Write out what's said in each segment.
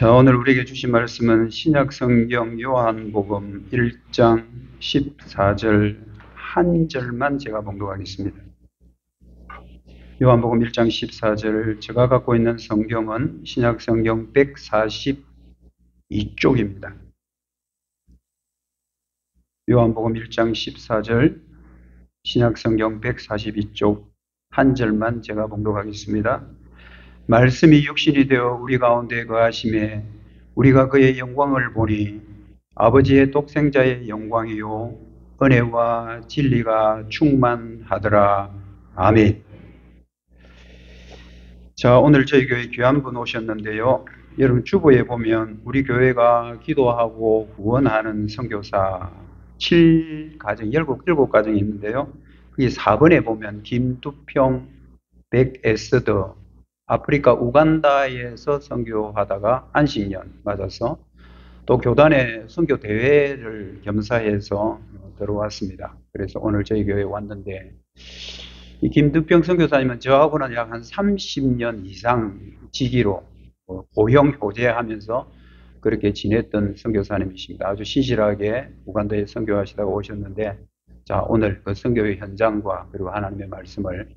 자, 오늘 우리에게 주신 말씀은 신약 성경 요한복음 1장 14절 한 절만 제가 봉독하겠습니다. 요한복음 1장 14절, 제가 갖고 있는 성경은 신약 성경 142쪽입니다. 요한복음 1장 14절 신약 성경 142쪽 한 절만 제가 봉독하겠습니다. 말씀이 육신이 되어 우리 가운데 거하심에 우리가 그의 영광을 보니 아버지의 독생자의 영광이요 은혜와 진리가 충만하더라. 아멘. 자, 오늘 저희 교회 귀한 분 오셨는데요. 여러분 주보에 보면 우리 교회가 기도하고 후원하는 선교사 7가정, 7가정이 있는데요. 그게 4번에 보면 김두평, 백에스더, 아프리카 우간다에서 선교하다가 안식년 맞아서 또 교단의 선교 대회를 겸사해서 들어왔습니다. 그래서 오늘 저희 교회에 왔는데, 이 김두평 선교사님은 저하고는 약 한 30년 이상 지기로 고용 교제하면서 그렇게 지냈던 선교사님이십니다. 아주 신실하게 우간다에 선교하시다가 오셨는데, 자, 오늘 그 선교의 현장과 그리고 하나님의 말씀을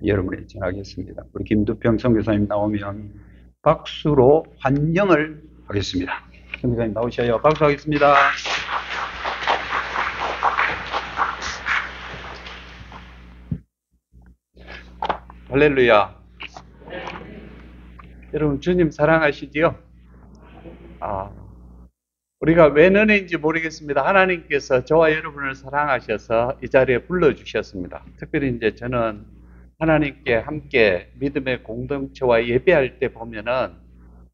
여러분에게 전하겠습니다. 우리 김두평 선교사님 나오면 박수로 환영을 하겠습니다. 선교사님 나오셔요. 박수하겠습니다. 할렐루야. 여러분 주님 사랑하시지요? 우리가 왜 너네인지 모르겠습니다. 하나님께서 저와 여러분을 사랑하셔서 이 자리에 불러주셨습니다. 특별히 이제 저는 하나님께 함께 믿음의 공동체와 예배할 때 보면은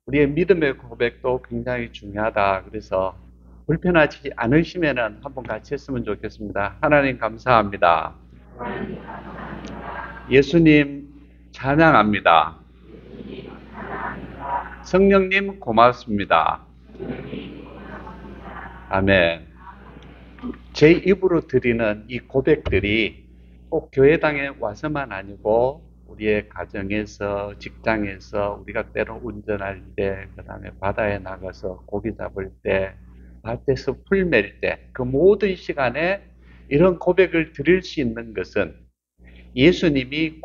우리의 믿음의 고백도 굉장히 중요하다. 그래서 불편하지 않으시면은 한번 같이 했으면 좋겠습니다. 하나님 감사합니다. 예수님 찬양합니다. 성령님 고맙습니다. 아멘. 제 입으로 드리는 이 고백들이 꼭 교회당에 와서만 아니고 우리의 가정에서, 직장에서, 우리가 때로 운전할 때, 그 다음에 바다에 나가서 고기 잡을 때, 밭에서 풀 맬 때, 그 모든 시간에 이런 고백을 드릴 수 있는 것은 예수님이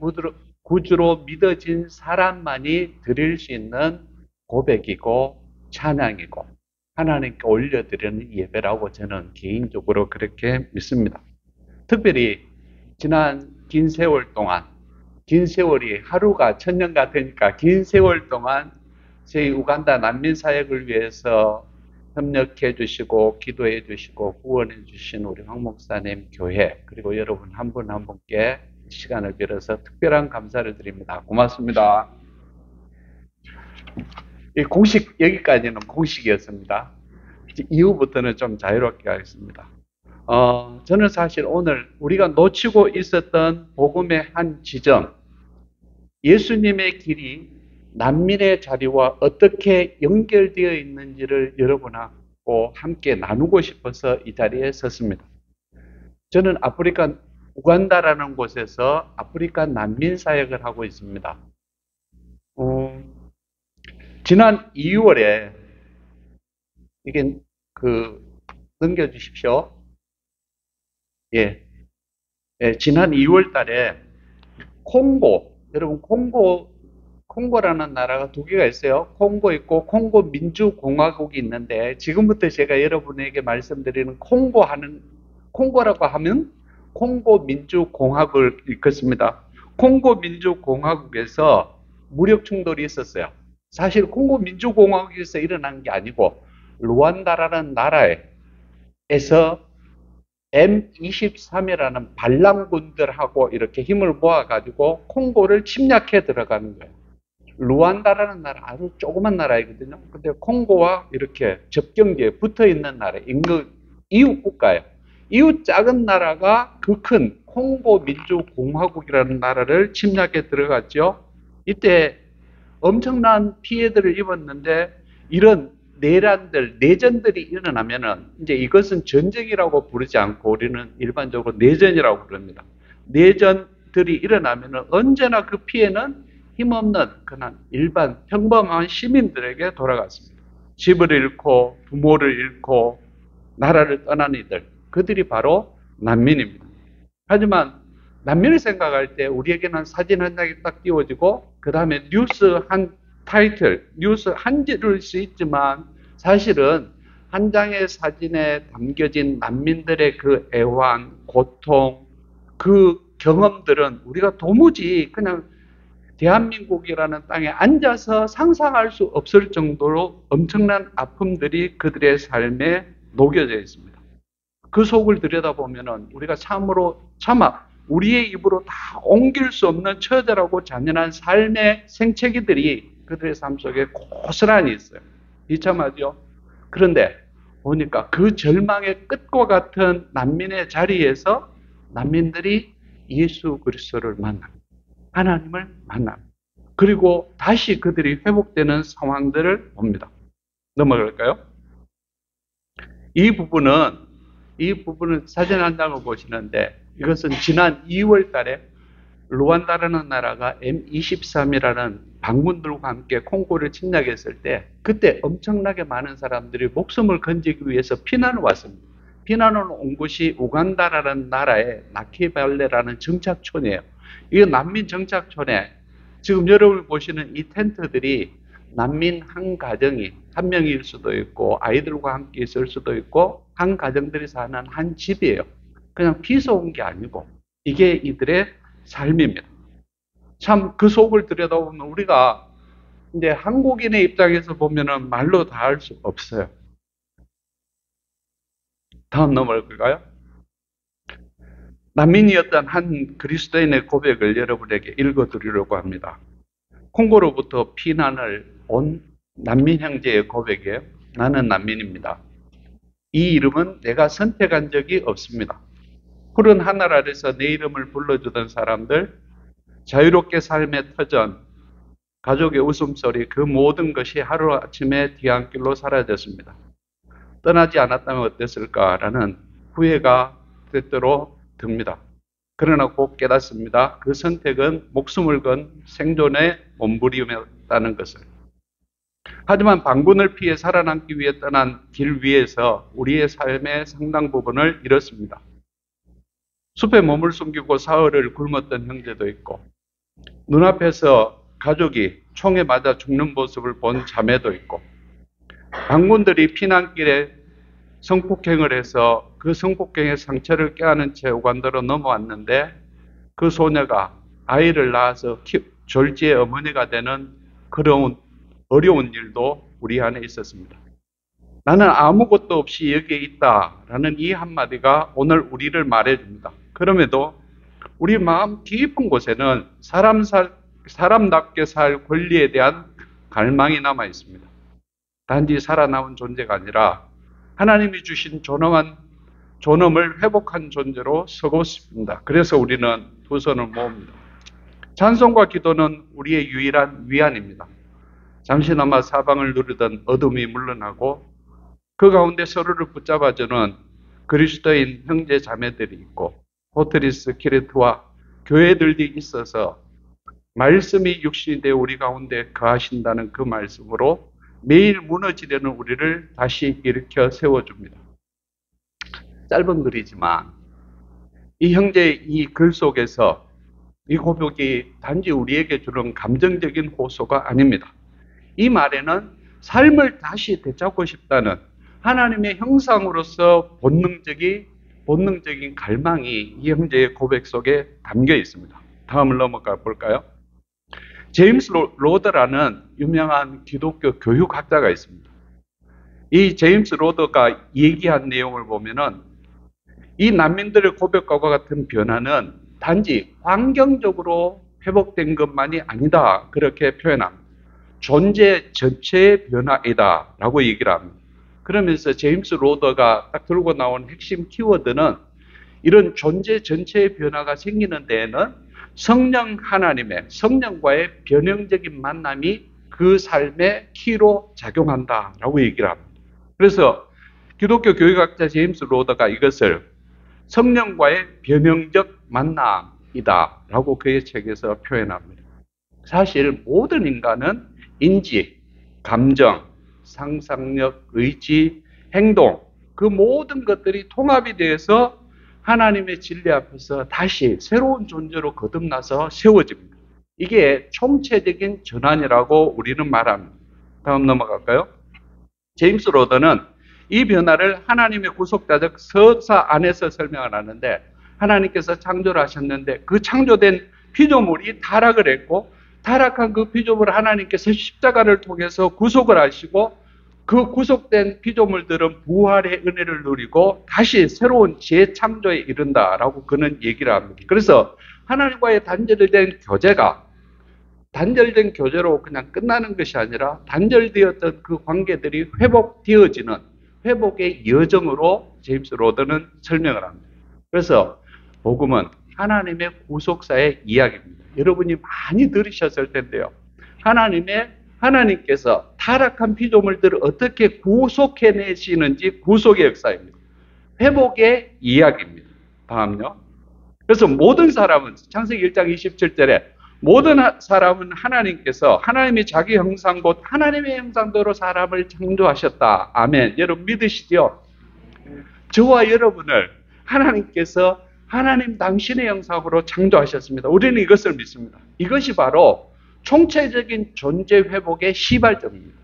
구주로 믿어진 사람만이 드릴 수 있는 고백이고 찬양이고 하나님께 올려드리는 예배라고 저는 개인적으로 그렇게 믿습니다. 특별히 지난 긴 세월 동안, 긴 세월이 하루가 천년 같으니까 긴 세월 동안 저희 우간다 난민 사역을 위해서 협력해 주시고 기도해 주시고 후원해 주신 우리 황 목사님 교회, 그리고 여러분 한 분 한 분께 시간을 빌어서 특별한 감사를 드립니다. 고맙습니다. 이 공식, 여기까지는 공식이었습니다. 이후부터는 좀 자유롭게 하겠습니다. 저는 사실 오늘 우리가 놓치고 있었던 복음의 한 지점, 예수님의 길이 난민의 자리와 어떻게 연결되어 있는지를 여러분하고 함께 나누고 싶어서 이 자리에 섰습니다. 저는 아프리카 우간다라는 곳에서 아프리카 난민 사역을 하고 있습니다. 지난 2월에 이게 넘겨주십시오. 지난 2월 달에 콩고, 여러분 콩고라는 나라가 두 개가 있어요. 콩고 있고 콩고 민주공화국이 있는데, 지금부터 제가 여러분에게 말씀드리는 콩고라고 하면 콩고 민주공화국을 일컫습니다. 콩고 민주공화국에서 무력 충돌이 있었어요. 사실 콩고 민주공화국에서 일어난 게 아니고 루안다라는 나라에서 M23이라는 반란군들하고 이렇게 힘을 모아가지고 콩고를 침략해 들어가는 거예요. 루안다라는 나라 아주 조그만 나라이거든요. 근데 콩고와 이렇게 접경지에 붙어 있는 나라, 이웃 국가예요. 이웃 작은 나라가 그 큰 콩고 민주공화국이라는 나라를 침략해 들어갔죠. 이때 엄청난 피해들을 입었는데, 이런 내전들이 일어나면은 이제 이것은 전쟁이라고 부르지 않고 우리는 일반적으로 내전이라고 부릅니다. 내전들이 일어나면은 언제나 그 피해는 힘없는 그냥 일반 평범한 시민들에게 돌아갔습니다. 집을 잃고 부모를 잃고 나라를 떠난 이들, 그들이 바로 난민입니다. 하지만 난민을 생각할 때 우리에게는 사진 한 장이 딱 띄워지고 그 다음에 뉴스 한 타이틀, 뉴스 한 줄일 수 있지만 사실은 한 장의 사진에 담겨진 난민들의 그 애환, 고통, 그 경험들은 우리가 도무지 그냥 대한민국이라는 땅에 앉아서 상상할 수 없을 정도로 엄청난 아픔들이 그들의 삶에 녹여져 있습니다. 그 속을 들여다보면 우리가 참으로 차마 우리의 입으로 다 옮길 수 없는 처절하고 잔인한 삶의 생채기들이 그들의 삶 속에 고스란히 있어요. 비참하죠? 그런데 보니까 그 절망의 끝과 같은 난민의 자리에서 난민들이 예수 그리스도를 만납니다. 하나님을 만납니다. 그리고 다시 그들이 회복되는 상황들을 봅니다. 넘어갈까요? 이 부분은 사진 한 장을 보시는데 이것은 지난 2월 달에 루안다라는 나라가 M23이라는 반군들과 함께 콩고를 침략했을 때 그때 엄청나게 많은 사람들이 목숨을 건지기 위해서 피난을 왔습니다. 피난을 온 곳이 우간다라는 나라의 나키발레라는 정착촌이에요. 이 난민 정착촌에 지금 여러분이 보시는 이 텐트들이 난민 한 가정이 한 명일 수도 있고 아이들과 함께 있을 수도 있고 한 가정들이 사는 한 집이에요. 그냥 비서 온 게 아니고 이게 이들의 삶입니다. 참 그 속을 들여다보면 우리가 이제 한국인의 입장에서 보면은 말로 다 할 수 없어요. 다음 넘어갈까요? 난민이었던 한 그리스도인의 고백을 여러분에게 읽어드리려고 합니다. 콩고로부터 피난을 온 난민 형제의 고백이에요. 나는 난민입니다. 이 이름은 내가 선택한 적이 없습니다. 푸른 하늘 아래서 내 이름을 불러주던 사람들, 자유롭게 삶의 터전, 가족의 웃음소리, 그 모든 것이 하루아침에 뒤안길로 사라졌습니다. 떠나지 않았다면 어땠을까라는 후회가 때때로 듭니다. 그러나 곧 깨닫습니다. 그 선택은 목숨을 건 생존의 몸부림이었다는 것을. 하지만 반군을 피해 살아남기 위해 떠난 길 위에서 우리의 삶의 상당 부분을 잃었습니다. 숲에 몸을 숨기고 사흘을 굶었던 형제도 있고 눈앞에서 가족이 총에 맞아 죽는 모습을 본 자매도 있고 반군들이 피난길에 성폭행을 해서 그 성폭행의 상처를 껴안은 채 우간다로 넘어왔는데 그 소녀가 아이를 낳아서 졸지의 어머니가 되는 그런 어려운 일도 우리 안에 있었습니다. 나는 아무것도 없이 여기에 있다라는 이 한마디가 오늘 우리를 말해줍니다. 그럼에도 우리 마음 깊은 곳에는 사람답게 살 권리에 대한 갈망이 남아 있습니다. 단지 살아남은 존재가 아니라 하나님이 주신 존엄을 회복한 존재로 서고 싶습니다. 그래서 우리는 두 손을 모읍니다. 찬송과 기도는 우리의 유일한 위안입니다. 잠시나마 사방을 누르던 어둠이 물러나고 그 가운데 서로를 붙잡아주는 그리스도인 형제 자매들이 있고 호트리스 키레트와 교회들이 있어서 말씀이 육신이 되어 우리 가운데 거하신다는 그 말씀으로 매일 무너지려는 우리를 다시 일으켜 세워줍니다. 짧은 글이지만 이 형제의 이 글 속에서 이 고백이 단지 우리에게 주는 감정적인 호소가 아닙니다. 이 말에는 삶을 다시 되찾고 싶다는 하나님의 형상으로서 본능적인 갈망이 이 형제의 고백 속에 담겨 있습니다. 다음을 넘어가 볼까요? 제임스 로더라는 유명한 기독교 교육학자가 있습니다. 이 제임스 로더가 얘기한 내용을 보면은 이 난민들의 고백과 같은 변화는 단지 환경적으로 회복된 것만이 아니다. 그렇게 표현합니다. 존재 전체의 변화이다. 라고 얘기를 합니다. 그러면서 제임스 로더가 딱 들고 나온 핵심 키워드는 이런 존재 전체의 변화가 생기는 데에는 성령과의 변형적인 만남이 그 삶의 키로 작용한다라고 얘기를 합니다. 그래서 기독교 교육학자 제임스 로더가 이것을 성령과의 변형적 만남이다라고 그의 책에서 표현합니다. 사실 모든 인간은 인지, 감정, 상상력, 의지, 행동, 그 모든 것들이 통합이 되어서 하나님의 진리 앞에서 다시 새로운 존재로 거듭나서 세워집니다. 이게 총체적인 전환이라고 우리는 말합니다. 다음 넘어갈까요? 제임스 로더는 이 변화를 하나님의 구속자적 서사 안에서 설명을 하는데, 하나님께서 창조를 하셨는데 그 창조된 피조물이 타락을 했고, 타락한 그 피조물을 하나님께서 십자가를 통해서 구속을 하시고, 그 구속된 피조물들은 부활의 은혜를 누리고 다시 새로운 재창조에 이른다라고 그는 얘기를 합니다. 그래서 하나님과의 단절된 교제로 그냥 끝나는 것이 아니라 단절되었던 그 관계들이 회복되어지는 회복의 여정으로 제임스 로더는 설명을 합니다. 그래서 복음은 하나님의 구속사의 이야기입니다. 여러분이 많이 들으셨을 텐데요. 하나님께서 타락한 피조물들을 어떻게 구속해내시는지 구속의 역사입니다. 회복의 이야기입니다. 다음요. 그래서 모든 사람은 창세기 1장 27절에 모든 사람은 하나님께서 하나님이 자기 형상 곧 하나님의 형상대로 사람을 창조하셨다. 아멘. 여러분 믿으시죠? 저와 여러분을 하나님께서 하나님 당신의 형상으로 창조하셨습니다. 우리는 이것을 믿습니다. 이것이 바로 총체적인 존재 회복의 시발점입니다.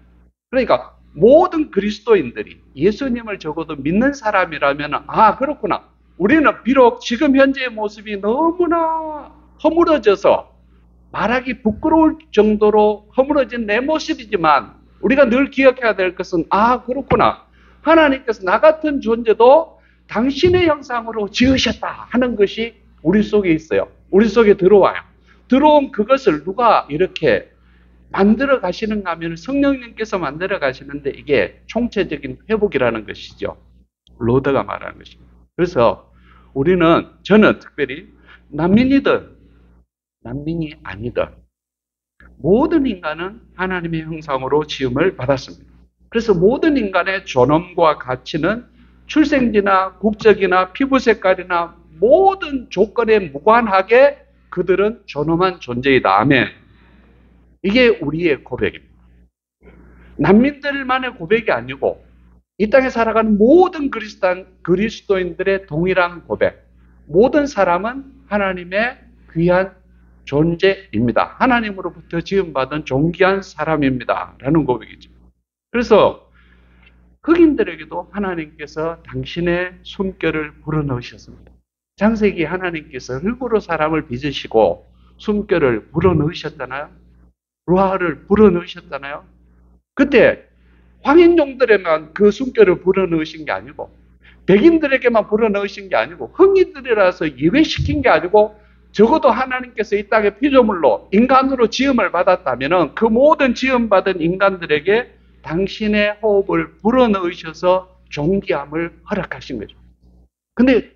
그러니까 모든 그리스도인들이 예수님을 적어도 믿는 사람이라면 그렇구나. 우리는 비록 지금 현재의 모습이 너무나 허물어져서 말하기 부끄러울 정도로 허물어진 내 모습이지만 우리가 늘 기억해야 될 것은 그렇구나. 하나님께서 나 같은 존재도 당신의 형상으로 지으셨다 하는 것이 우리 속에 있어요. 우리 속에 들어와요. 들어온 그것을 누가 이렇게 만들어 가시는가 하면 성령님께서 만들어 가시는데 이게 총체적인 회복이라는 것이죠. 로더가 말하는 것입니다. 그래서 저는 특별히 난민이든 난민이 아니든 모든 인간은 하나님의 형상으로 지음을 받았습니다. 그래서 모든 인간의 존엄과 가치는 출생지나 국적이나 피부 색깔이나 모든 조건에 무관하게 그들은 존엄한 존재이다. 아멘. 이게 우리의 고백입니다. 난민들만의 고백이 아니고 이 땅에 살아가는 모든 그리스도인들의 동일한 고백. 모든 사람은 하나님의 귀한 존재입니다. 하나님으로부터 지음받은 존귀한 사람입니다. 라는 고백이죠. 그래서 흑인들에게도 하나님께서 당신의 숨결을 불어넣으셨습니다. 창세기 하나님께서 흙으로 사람을 빚으시고 숨결을 불어넣으셨잖아요. 루아를 불어넣으셨잖아요. 그때 황인종들에만 그 숨결을 불어넣으신 게 아니고 백인들에게만 불어넣으신 게 아니고 흑인들이라서 예외시킨 게 아니고 적어도 하나님께서 이 땅의 피조물로 인간으로 지음을 받았다면 그 모든 지음받은 인간들에게 당신의 호흡을 불어넣으셔서 존귀함을 허락하신 거죠. 근데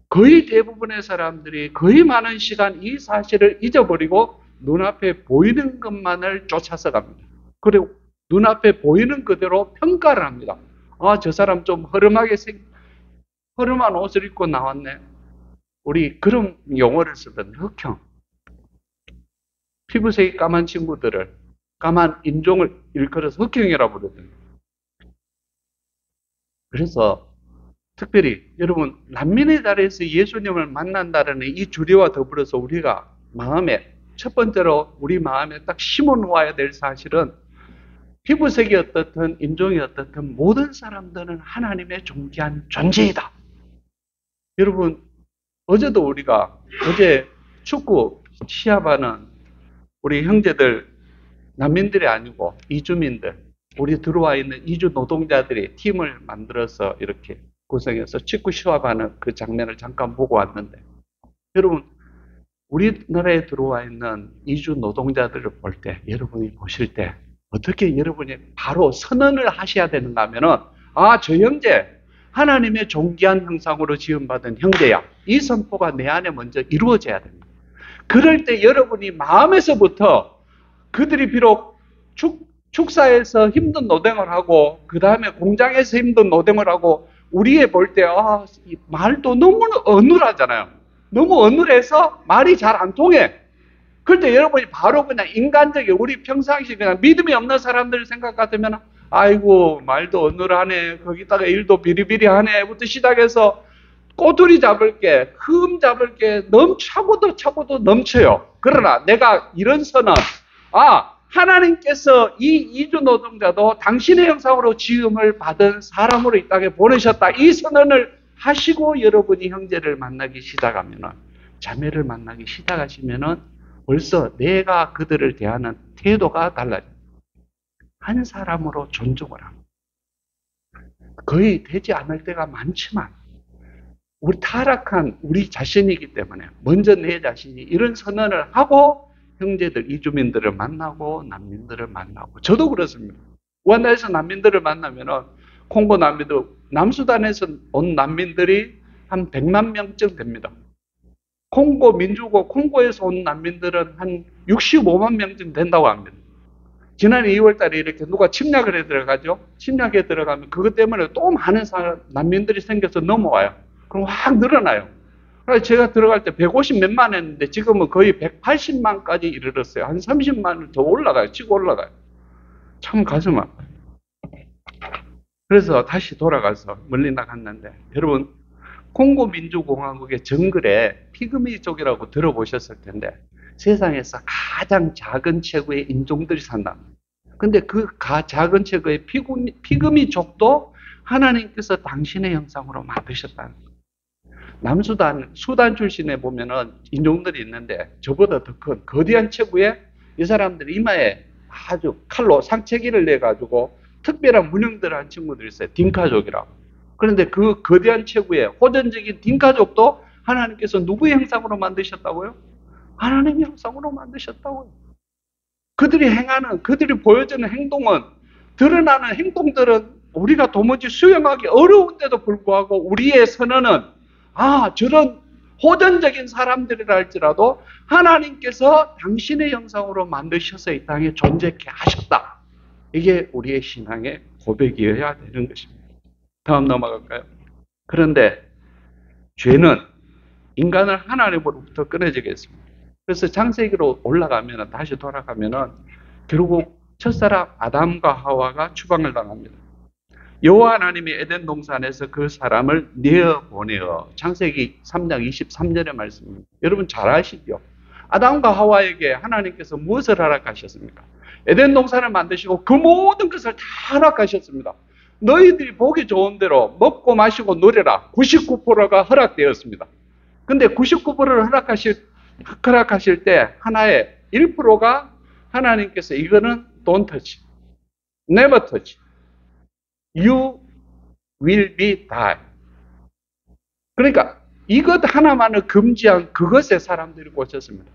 거의 대부분의 사람들이 거의 많은 시간 이 사실을 잊어버리고 눈앞에 보이는 것만을 쫓아서 갑니다. 그리고 눈앞에 보이는 그대로 평가를 합니다. 저 사람 좀 허름한 옷을 입고 나왔네. 우리 그런 용어를 쓰던 흑형. 피부색이 까만 친구들을 까만 인종을 일컬어서 흑형이라고 부르거든요. 그래서 특별히 여러분 난민의 자리에서 예수님을 만난다는 이 주례와 더불어서 우리가 마음에 첫 번째로 우리 마음에 딱 심어 놓아야 될 사실은 피부색이 어떻든 인종이 어떻든 모든 사람들은 하나님의 존귀한 존재이다. 여러분 어제 축구 시합하는 우리 형제들 난민들이 아니고 이주민들 우리 들어와 있는 이주 노동자들이 팀을 만들어서 이렇게 구성해서 축구 시합하는 그 장면을 잠깐 보고 왔는데 여러분 우리나라에 들어와 있는 이주 노동자들을 볼 때 여러분이 보실 때 어떻게 여러분이 바로 선언을 하셔야 되는가 하면은 저 형제 하나님의 존귀한 형상으로 지음받은 형제야. 이 선포가 내 안에 먼저 이루어져야 됩니다. 그럴 때 여러분이 마음에서부터 그들이 비록 축사에서 힘든 노동을 하고 그 다음에 공장에서 힘든 노동을 하고 우리에 볼 때 말도 너무 어눌하잖아요. 너무 어눌해서 말이 잘 안 통해. 그럴 때 여러분이 바로 그냥 인간적인 우리 평상시 그냥 믿음이 없는 사람들 생각 같으면 아이고 말도 어눌하네. 거기다가 일도 비리비리하네.부터 시작해서 꼬투리 잡을 게, 흠 잡을 게 차고도 차고도 넘쳐요. 그러나 내가 이런 선언, 하나님께서 이 이주 노동자도 당신의 형상으로 지음을 받은 사람으로 이 땅에 보내셨다. 이 선언을 하시고 여러분이 형제를 만나기 시작하면은, 자매를 만나기 시작하시면은 벌써 내가 그들을 대하는 태도가 달라져요. 한 사람으로 존중을 합니다. 거의 되지 않을 때가 많지만 우리 타락한 우리 자신이기 때문에 먼저 내 자신이 이런 선언을 하고 형제들, 이주민들을 만나고 난민들을 만나고, 저도 그렇습니다. 우간다에서 난민들을 만나면은 콩고 난민들, 남수단에서 온 난민들이 한 100만 명쯤 됩니다. 콩고 민주고 콩고에서 온 난민들은 한 65만 명쯤 된다고 합니다. 지난 2월 달에 이렇게 누가 침략을 해 들어가죠. 침략에 들어가면 그것 때문에 또 많은 난민들이 생겨서 넘어와요. 그럼 확 늘어나요. 그래서 제가 들어갈 때 150 몇만 했는데 지금은 거의 180만까지 이르렀어요. 한 30만을 더 올라가요. 치고 올라가요. 참 가슴 아파요. 그래서 다시 돌아가서 멀리 나갔는데, 여러분 콩고 민주공화국의 정글에 피그미족이라고 들어보셨을 텐데 세상에서 가장 작은 체구의 인종들이 산다. 근데 그 작은 체구의 피그미족도 하나님께서 당신의 형상으로 만드셨다는 거예요. 남수단, 수단 출신에 보면은 인종들이 있는데 저보다 더 큰 거대한 체구에 이 사람들이 이마에 아주 칼로 상체기를 내가지고 특별한 문양들을 한 친구들이 있어요. 딩카족이라고. 그런데 그 거대한 체구에 호전적인 딩카족도 하나님께서 누구의 형상으로 만드셨다고요? 하나님의 형상으로 만드셨다고요. 그들이 행하는, 그들이 보여주는 행동은, 드러나는 행동들은 우리가 도무지 수용하기 어려운데도 불구하고 우리의 선언은, 저런 호전적인 사람들이라 할지라도 하나님께서 당신의 형상으로 만드셔서 이 땅에 존재케 하셨다. 이게 우리의 신앙의 고백이어야 되는 것입니다. 다음 넘어갈까요? 그런데 죄는 인간을 하나님으로부터 끊어지게 했습니다. 그래서 창세기로 올라가면, 다시 돌아가면 결국 첫사람 아담과 하와가 추방을 당합니다. 여호와 하나님이 에덴 동산에서 그 사람을 내어보내어, 창세기 3장 23절의 말씀입니다. 여러분 잘 아시죠? 아담과 하와에게 하나님께서 무엇을 허락하셨습니까? 에덴 동산을 만드시고 그 모든 것을 다 허락하셨습니다. 너희들이 보기 좋은 대로 먹고 마시고 누려라. 99%가 허락되었습니다. 근데 99%를 허락하실 때 하나의 1%가 하나님께서 이거는 don't touch, never touch, you will be die. 그러니까 이것 하나만을 금지한 그것에 사람들이 꽂혔습니다.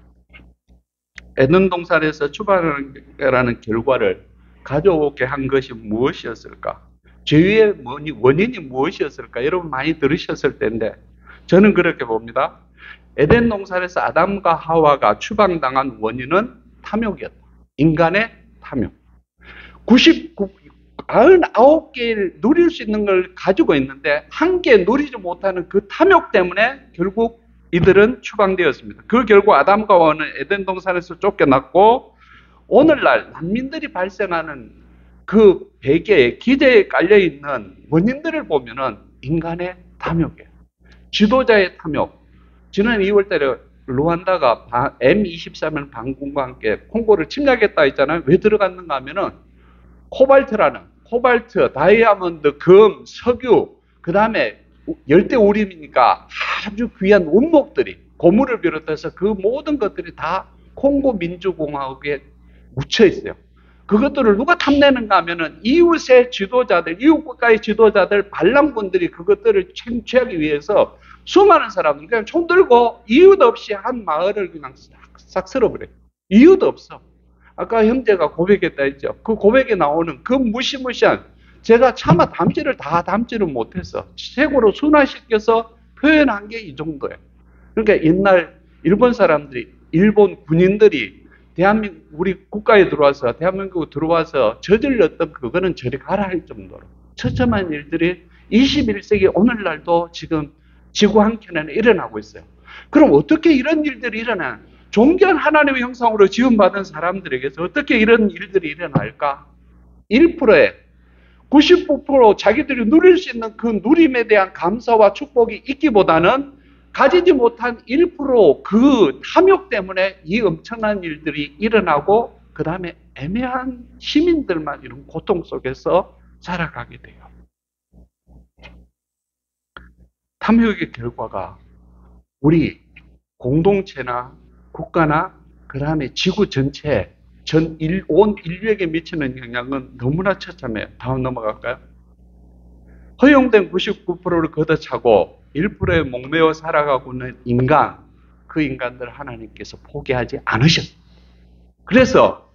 에덴 동산에서 추방하라는 결과를 가져오게 한 것이 무엇이었을까? 죄의 원인이 무엇이었을까? 여러분 많이 들으셨을 텐데 저는 그렇게 봅니다. 에덴 동산에서 아담과 하와가 추방당한 원인은 탐욕이었다. 인간의 탐욕. 99개를 누릴 수 있는 걸 가지고 있는데 한 개 누리지 못하는 그 탐욕 때문에 결국 이들은 추방되었습니다. 그 결과 아담과 하와는 에덴 동산에서 쫓겨났고, 오늘날 난민들이 발생하는 그 베개에, 기대에 깔려있는 원인들을 보면은 인간의 탐욕이에요. 지도자의 탐욕. 지난 2월 달에 루안다가 M23을 반군과 함께 콩고를 침략했다 했잖아요. 왜 들어갔는가 하면은 코발트, 다이아몬드, 금, 석유, 그 다음에 열대우림이니까 아주 귀한 원목들이, 고물을 비롯해서 그 모든 것들이 다 콩고 민주공화국에 묻혀 있어요. 그것들을 누가 탐내는가 하면은 이웃의 지도자들, 이웃 국가의 지도자들, 반란군들이 그것들을 챙취하기 위해서 수많은 사람들 그냥 총 들고 이웃 없이 한 마을을 그냥 싹 쓸어버려요. 이유도 없어. 아까 형제가 고백했다 했죠. 그 고백에 나오는 그 무시무시한, 제가 차마 담지를 다 담지를 못해서 책으로 순화시켜서 표현한 게 이 정도예요. 그러니까 옛날 일본 사람들이, 일본 군인들이 대한민국, 우리 국가에 들어와서, 대한민국에 들어와서 저질렀던 그거는 저리 가라 할 정도로 처참한 일들이 21세기 오늘날도 지금 지구 한켠에는 일어나고 있어요. 그럼 어떻게 이런 일들이 일어나? 존귀한 하나님의 형상으로 지음받은 사람들에게서 어떻게 이런 일들이 일어날까? 1%의 99% 자기들이 누릴 수 있는 그 누림에 대한 감사와 축복이 있기보다는 가지지 못한 1%그 탐욕 때문에 이 엄청난 일들이 일어나고 그 다음에 애매한 시민들만 이런 고통 속에서 살아가게 돼요. 탐욕의 결과가 우리 공동체나 국가나 그 다음에 지구 전체 온 인류에게 미치는 영향은 너무나 처참해요. 다음 넘어갈까요? 허용된 99%를 걷어차고 1%에 목매어 살아가고 있는 인간, 그 인간들을 하나님께서 포기하지 않으셨어요. 그래서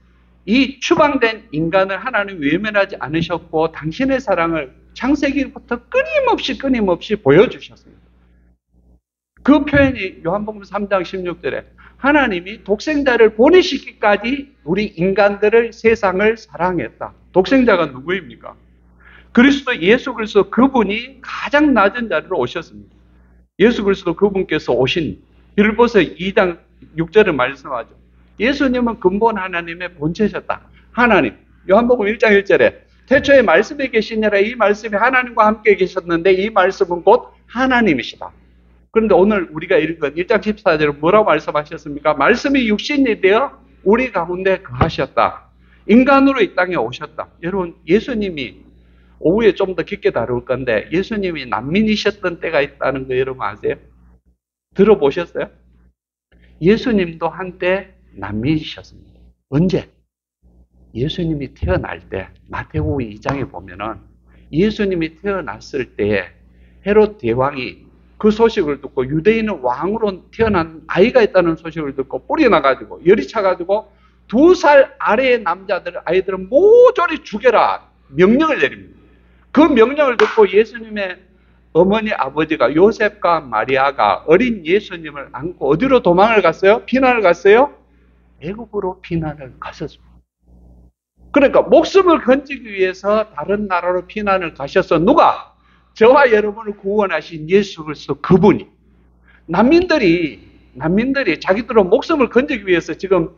이 추방된 인간을 하나님 외면하지 않으셨고 당신의 사랑을 창세기부터 끊임없이 보여주셨습니다. 그 표현이 요한복음 3장 16절에 하나님이 독생자를 보내시기까지 우리 인간들을 세상을 사랑했다. 독생자가 누구입니까? 그리스도 예수 그리스도 그분이 가장 낮은 자리로 오셨습니다. 예수 그리스도 그분께서 오신 빌보서 2장 6절을 말씀하죠. 예수님은 근본 하나님의 본체셨다. 하나님. 요한복음 1장 1절에 태초에 말씀에 계시니라 이 말씀이 하나님과 함께 계셨는데 이 말씀은 곧 하나님이시다. 그런데 오늘 우리가 읽은 1장 14절에 뭐라고 말씀하셨습니까? 말씀이 육신이 되어 우리 가운데 거하셨다. 인간으로 이 땅에 오셨다. 여러분, 예수님이 오후에 좀 더 깊게 다룰 건데 예수님이 난민이셨던 때가 있다는 거 여러분 아세요? 들어보셨어요? 예수님도 한때 난민이셨습니다. 언제? 예수님이 태어날 때 마태복음 2장에 보면은 예수님이 태어났을 때에 헤롯 대왕이 그 소식을 듣고 유대인은 왕으로 태어난 아이가 있다는 소식을 듣고 뿔이 나가지고 열이 차가지고 2살 아래의 아이들은 모조리 죽여라 명령을 내립니다. 그 명령을 듣고 예수님의 어머니 아버지가 요셉과 마리아가 어린 예수님을 안고 어디로 도망을 갔어요? 피난을 갔어요? 애굽으로 피난을 갔었습니다. 그러니까 목숨을 건지기 위해서 다른 나라로 피난을 가셔서 누가? 저와 여러분을 구원하신 예수 그리스도 그분이. 난민들이 자기들로 목숨을 건지기 위해서 지금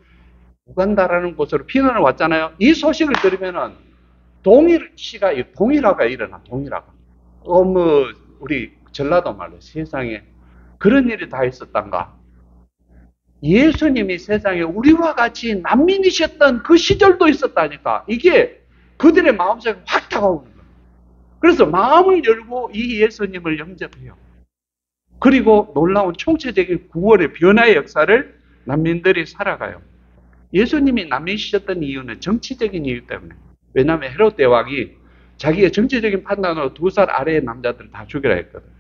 우간다라는 곳으로 피난을 왔잖아요. 이 소식을 들으면은 동일화가 일어나. 우리 전라도 말로 세상에 그런 일이 다 있었단가? 예수님이 세상에 우리와 같이 난민이셨던 그 시절도 있었다니까. 이게 그들의 마음속에 확 다가오는 거예요. 그래서 마음을 열고 이 예수님을 영접해요. 그리고 놀라운 총체적인 구원의 변화의 역사를 난민들이 살아가요. 예수님이 난민이셨던 이유는 정치적인 이유 때문에. 왜냐하면 헤롯 대왕이 자기의 정치적인 판단으로 2살 아래의 남자들을 다 죽이라 했거든요.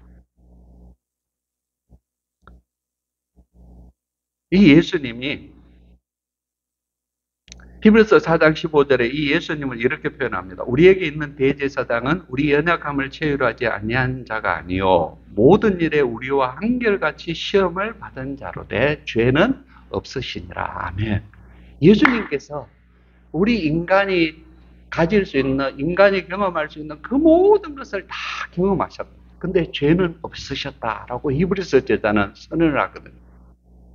이 예수님이 히브리서 4장 15절에 이 예수님을 이렇게 표현합니다. 우리에게 있는 대제사장은 우리 연약함을 체휼하지 아니한 자가 아니요 모든 일에 우리와 한결같이 시험을 받은 자로되 죄는 없으시니라. 아멘. 예수님께서 우리 인간이 가질 수 있는, 인간이 경험할 수 있는 그 모든 것을 다 경험하셨다. 근데 죄는 없으셨다라고 히브리서 제자는 선언을 하거든요.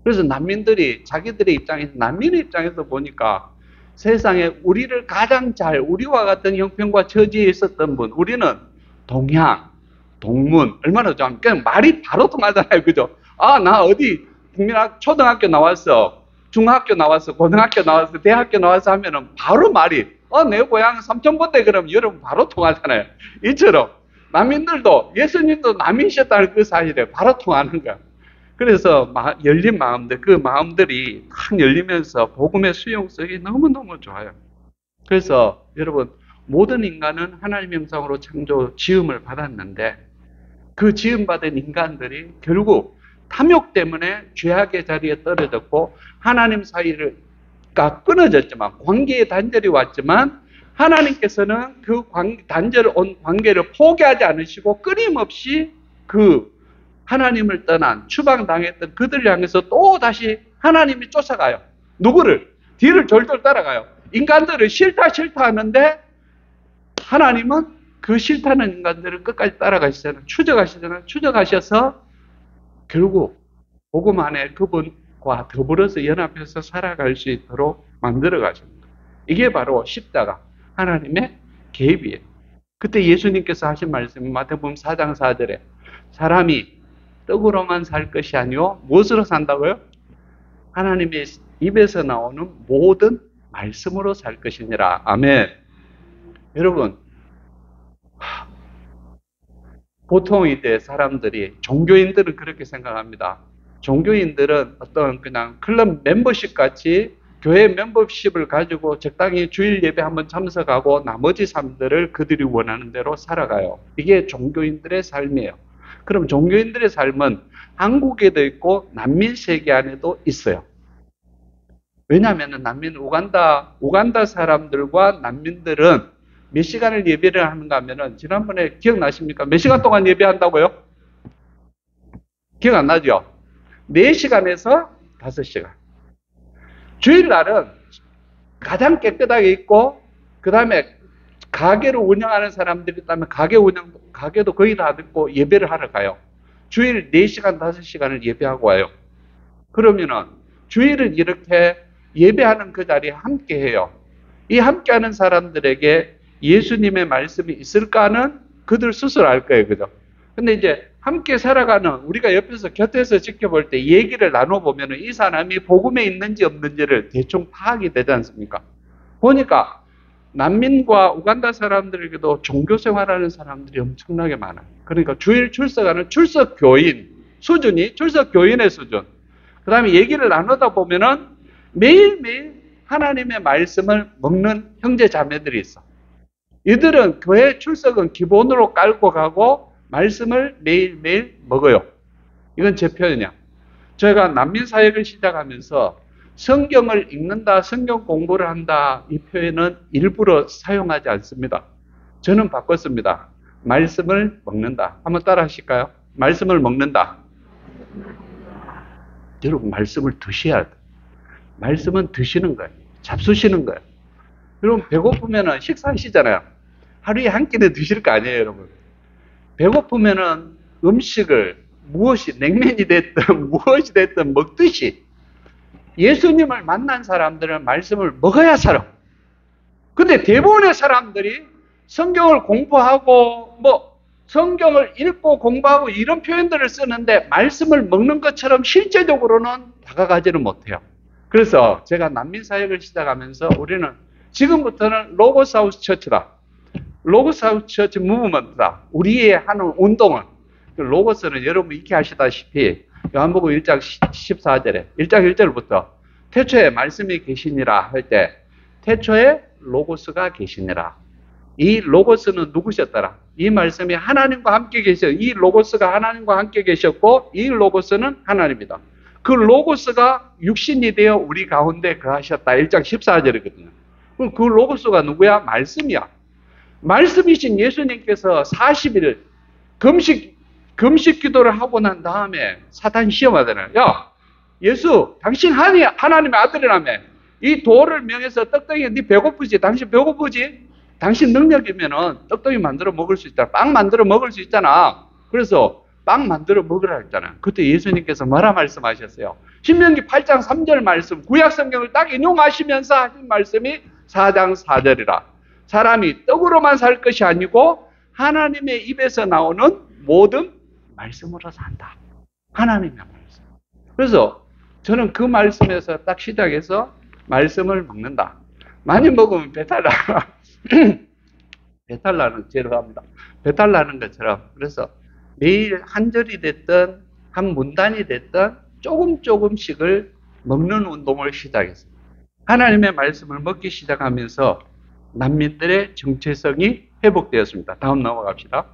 그래서 난민들이 자기들의 입장에서, 난민의 입장에서 보니까 세상에 우리를 가장 우리와 같은 형편과 처지에 있었던 분, 우리는 동양, 동문, 얼마나 좋아하면 그냥 말이 바로 통하잖아요. 그죠? 아, 나 어디 초등학교 나왔어, 중학교 나왔어, 고등학교 나왔어, 대학교 나왔어 하면은 바로 말이 내 고향 삼천포대 그러면 여러분 바로 통하잖아요. 이처럼 난민들도 예수님도 난민이셨다는 그 사실에 바로 통하는 거야. 그래서 열린 마음들, 그 마음들이 탁 열리면서 복음의 수용성이 너무너무 좋아요. 그래서 여러분 모든 인간은 하나님의 형상으로 창조 지음을 받았는데 그 지음받은 인간들이 결국 탐욕 때문에 죄악의 자리에 떨어졌고 하나님 사이가 끊어졌지만 관계의 단절이 왔지만 하나님께서는 그 관계를 포기하지 않으시고 끊임없이 그 하나님을 떠난 추방당했던 그들을 향해서 또 다시 하나님이 쫓아가요. 누구를? 뒤를 졸졸 따라가요. 인간들을 싫다 하는데 하나님은 그 싫다는 인간들을 끝까지 따라가시잖아요. 추적하셔서 결국 복음 안에 그분과 더불어서 연합해서 살아갈 수 있도록 만들어 가십니다. 이게 바로 십자가, 하나님의 계획이에요. 그때 예수님께서 하신 말씀이 마태복음 4장 4절에 사람이 떡으로만 살 것이 아니요 무엇으로 산다고요? 하나님의 입에서 나오는 모든 말씀으로 살 것이니라. 아멘. 여러분, 보통 이제 사람들이, 종교인들은 그렇게 생각합니다. 종교인들은 어떤 그냥 클럽 멤버십 같이 교회 멤버십을 가지고 적당히 주일 예배 한번 참석하고 나머지 삶들을 그들이 원하는 대로 살아가요. 이게 종교인들의 삶이에요. 그럼 종교인들의 삶은 한국에도 있고 난민 세계 안에도 있어요. 왜냐하면 난민 우간다 사람들과 난민들은 몇 시간을 예배를 하는가 하면은 지난번에 기억나십니까? 몇 시간 동안 예배한다고요? 기억 안 나죠? 4시간에서 5시간. 주일날은 가장 깨끗하게 있고 그 다음에 가게를 운영하는 사람들이 있다면 가게도 거의 다 듣고 예배를 하러 가요. 주일 4시간, 5시간을 예배하고 와요. 그러면은 주일은 이렇게 예배하는 그 자리에 함께 해요. 이 함께하는 사람들에게 예수님의 말씀이 있을까는 그들 스스로 알 거예요. 그죠? 근데 이제 함께 살아가는 우리가 옆에서 곁에서 지켜볼 때 얘기를 나눠보면 이 사람이 복음에 있는지 없는지를 대충 파악이 되지 않습니까? 보니까 난민과 우간다 사람들에게도 종교 생활하는 사람들이 엄청나게 많아요. 그러니까 주일 출석하는 출석교인 수준이 출석교인의 수준. 그 다음에 얘기를 나누다 보면은 매일매일 하나님의 말씀을 먹는 형제 자매들이 있어. 이들은 교회 출석은 기본으로 깔고 가고 말씀을 매일매일 먹어요. 이건 제 표현이야. 저희가 난민사역을 시작하면서 성경을 읽는다, 성경 공부를 한다 이 표현은 일부러 사용하지 않습니다. 저는 바꿨습니다. 말씀을 먹는다. 한번 따라 하실까요? 말씀을 먹는다. 여러분 말씀을 드셔야 돼. 말씀은 드시는 거예요. 잡수시는 거예요. 여러분 배고프면 식사하시잖아요. 하루에 한 끼는 드실 거 아니에요, 여러분. 배고프면 음식을 무엇이 냉면이 됐든 무엇이 됐든 먹듯이 예수님을 만난 사람들은 말씀을 먹어야 살아. 근데 대부분의 사람들이 성경을 공부하고 성경을 읽고 공부하고 이런 표현들을 쓰는데 말씀을 먹는 것처럼 실제적으로는 다가가지는 못해요. 그래서 제가 난민사역을 시작하면서 우리는 지금부터는 로고스하우스 처치다. 로고스하우스 처치 무브먼트다. 우리의 하는 운동은 로고스는 여러분 익히 아시다시피 요한복음 1장 14절에 1장 1절부터 태초에 말씀이 계시니라 할 때 태초에 로고스가 계시니라. 이 로고스는 누구셨더라? 이 말씀이 하나님과 함께 계셔. 이 로고스가 하나님과 함께 계셨고 이 로고스는 하나님이다. 그 로고스가 육신이 되어 우리 가운데 거하셨다. 1장 14절이거든요. 그 로고스가 누구야? 말씀이야. 말씀이신 예수님께서 40일 금식 기도를 하고 난 다음에 사탄 시험하잖아요. 야, 예수, 당신 하나님의 아들이라며. 이 돌을 명해서 떡덩이, 네 배고프지? 당신 배고프지? 당신 능력이면은 떡덩이 만들어 먹을 수 있잖아. 빵 만들어 먹을 수 있잖아. 그래서 빵 만들어 먹으라 했잖아요. 그때 예수님께서 뭐라 말씀하셨어요? 신명기 8장 3절 말씀, 구약 성경을 딱 인용하시면서 하신 말씀이 4장 4절이라. 사람이 떡으로만 살 것이 아니고 하나님의 입에서 나오는 모든 말씀으로 산다. 하나님의 말씀. 그래서 저는 그 말씀에서 딱 시작해서 말씀을 먹는다. 많이 먹으면 배탈 나는 죄송합니다. 배탈 나는 것처럼. 그래서 매일 한 절이 됐든 한 문단이 됐든 조금씩을 먹는 운동을 시작했어요. 하나님의 말씀을 먹기 시작하면서 난민들의 정체성이 회복되었습니다. 다음 넘어갑시다.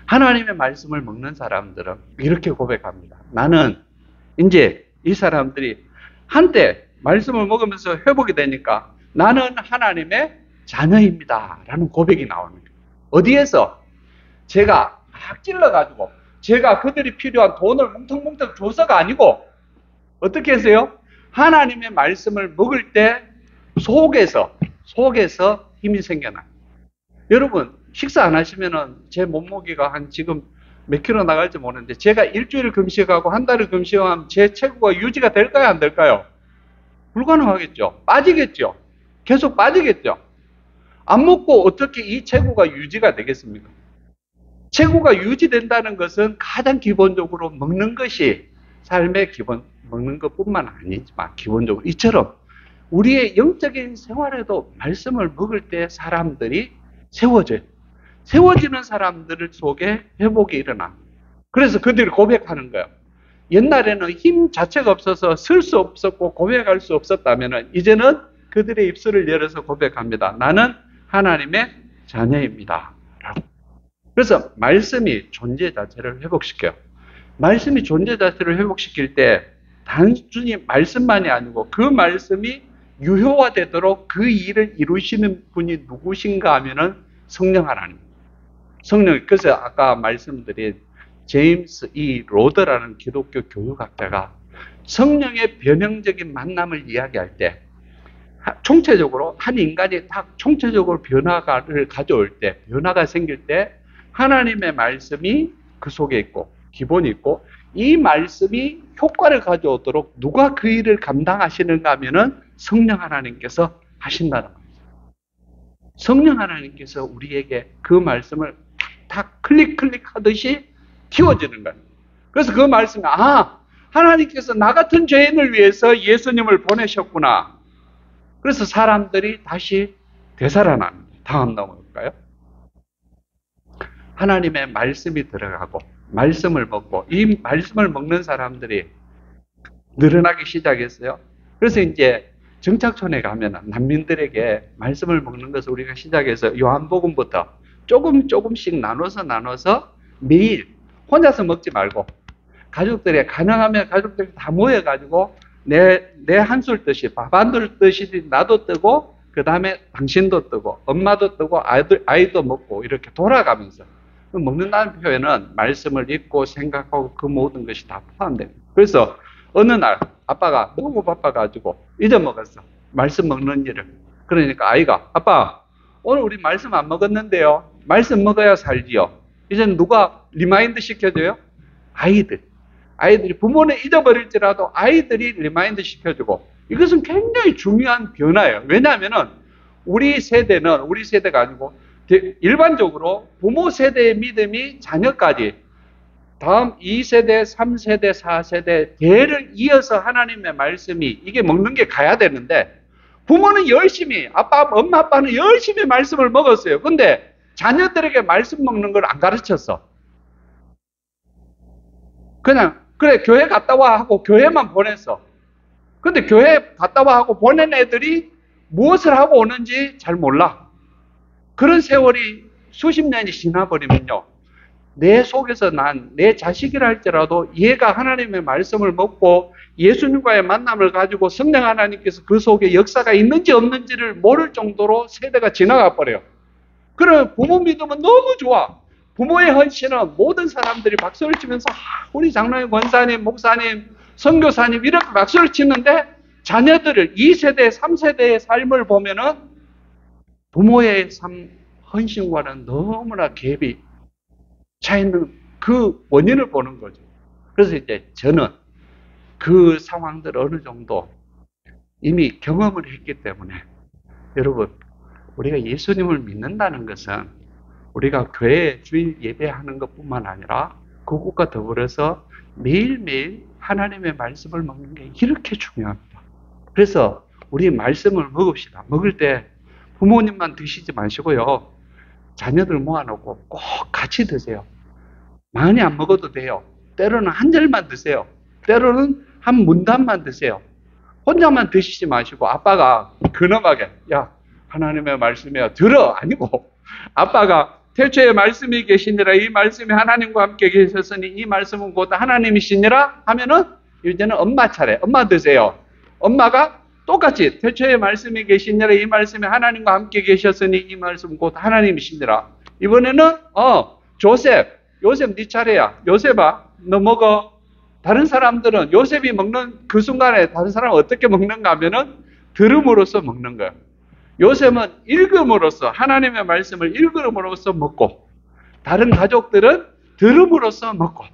하나님의 말씀을 먹는 사람들은 이렇게 고백합니다. 나는 이제 이 사람들이 한때 말씀을 먹으면서 회복이 되니까 나는 하나님의 자녀입니다 라는 고백이 나오는 거예요. 어디에서? 제가 막 찔러가지고 제가 그들이 필요한 돈을 뭉텅뭉텅 줘서가 아니고 어떻게 했어요? 하나님의 말씀을 먹을 때 속에서 힘이 생겨나요. 여러분 식사 안 하시면은 제 몸무게가 한 지금 몇 킬로 나갈지 모르는데 제가 일주일 금식하고 한 달을 금식하면 제 체구가 유지가 될까요? 안 될까요? 불가능하겠죠. 빠지겠죠. 계속 빠지겠죠. 안 먹고 어떻게 이 체구가 유지가 되겠습니까? 체구가 유지된다는 것은 가장 기본적으로 먹는 것이 삶의 기본, 먹는 것뿐만 아니지만 기본적으로 이처럼 우리의 영적인 생활에도 말씀을 먹을 때 사람들이 세워져요. 세워지는 사람들 속에 회복이 일어나. 그래서 그들이 고백하는 거예요. 옛날에는 힘 자체가 없어서 쓸 수 없었고 고백할 수 없었다면 이제는 그들의 입술을 열어서 고백합니다. 나는 하나님의 자녀입니다. 라고. 그래서 말씀이 존재 자체를 회복시켜요. 말씀이 존재 자체를 회복시킬 때 단순히 말씀만이 아니고 그 말씀이 유효화되도록 그 일을 이루시는 분이 누구신가 하면은 성령 하나님. 성령. 그래서 아까 말씀드린 제임스 E. 로더라는 기독교 교육학자가 성령의 변형적인 만남을 이야기할 때 총체적으로 한 인간이 딱 총체적으로 변화를 가져올 때, 변화가 생길 때 하나님의 말씀이 그 속에 있고 기본이 있고 이 말씀이 효과를 가져오도록 누가 그 일을 감당하시는가 하면은 성령 하나님께서 하신다는 거예요. 성령 하나님께서 우리에게 그 말씀을 탁 클릭 하듯이 튀어지는 거예요. 그래서 그 말씀이 하나님께서 나 같은 죄인을 위해서 예수님을 보내셨구나. 그래서 사람들이 다시 되살아나는 거예요. 다음 넘어갈까요? 하나님의 말씀이 들어가고 말씀을 먹고 이 말씀을 먹는 사람들이 늘어나기 시작했어요. 그래서 이제 정착촌에 가면 난민들에게 말씀을 먹는 것을 우리가 시작해서 요한복음부터 조금씩 나눠서 매일 혼자서 먹지 말고 가족들이 가능하면 가족들이 다 모여가지고 내 한술 뜨시 밥 한 술 뜨시 나도 뜨고 그 다음에 당신도 뜨고 엄마도 뜨고 아이도 먹고 이렇게 돌아가면서 먹는다는 표현은 말씀을 읽고 생각하고 그 모든 것이 다 포함됩니다. 그래서 어느 날 아빠가 너무 바빠가지고 잊어먹었어. 말씀 먹는 일을. 그러니까 아이가 아빠 오늘 우리 말씀 안 먹었는데요. 말씀 먹어야 살지요. 이제는 누가 리마인드 시켜줘요? 아이들이 부모는 잊어버릴지라도 아이들이 리마인드 시켜주고 이것은 굉장히 중요한 변화예요. 왜냐하면은 우리 세대가 아니고 일반적으로 부모 세대의 믿음이 자녀까지 다음 2세대, 3세대, 4세대 대를 이어서 하나님의 말씀이 이게 먹는 게 가야 되는데 부모는 열심히 엄마 아빠는 열심히 말씀을 먹었어요. 근데 자녀들에게 말씀 먹는 걸 안 가르쳤어. 그냥 그래 교회 갔다 와 하고 교회만 보냈어. 근데 교회 갔다 와 하고 보낸 애들이 무엇을 하고 오는지 잘 몰라. 그런 세월이 수십 년이 지나버리면요. 내 속에서 난 내 자식이라 할지라도 얘가 하나님의 말씀을 먹고 예수님과의 만남을 가지고 성령 하나님께서 그 속에 역사가 있는지 없는지를 모를 정도로 세대가 지나가 버려요. 그럼 부모 믿음은 너무 좋아. 부모의 헌신은 모든 사람들이 박수를 치면서 우리 장로님, 권사님, 목사님, 선교사님 이렇게 박수를 치는데 자녀들을 2세대, 3세대의 삶을 보면은 부모의 삶 헌신과는 너무나 갭이 차 있는 그 원인을 보는 거죠. 그래서 이제 저는 그 상황들을 어느 정도 이미 경험을 했기 때문에 여러분 우리가 예수님을 믿는다는 것은 우리가 교회 주일 예배하는 것뿐만 아니라 그것과 더불어서 매일매일 하나님의 말씀을 먹는 게 이렇게 중요합니다. 그래서 우리 말씀을 먹읍시다. 먹을 때 부모님만 드시지 마시고요. 자녀들 모아놓고 꼭 같이 드세요. 많이 안 먹어도 돼요. 때로는 한 절만 드세요. 때로는 한 문단만 드세요. 혼자만 드시지 마시고 아빠가 근엄하게 야 하나님의 말씀이야 들어 아니고 아빠가 태초에 말씀이 계시니라 이 말씀이 하나님과 함께 계셨으니 이 말씀은 곧 하나님이시니라 하면은 이제는 엄마 차례. 엄마 드세요. 엄마가 똑같이 태초에 말씀이 계시니라 이 말씀이 하나님과 함께 계셨으니 이 말씀은 곧 하나님이시니라. 이번에는 요셉 네 차례야. 요셉아 너 먹어. 다른 사람들은 요셉이 먹는 그 순간에 다른 사람은 어떻게 먹는가 하면은 들음으로써 먹는 거예요. 요셉은 읽음으로써 하나님의 말씀을 읽음으로써 먹고 다른 가족들은 들음으로써 먹고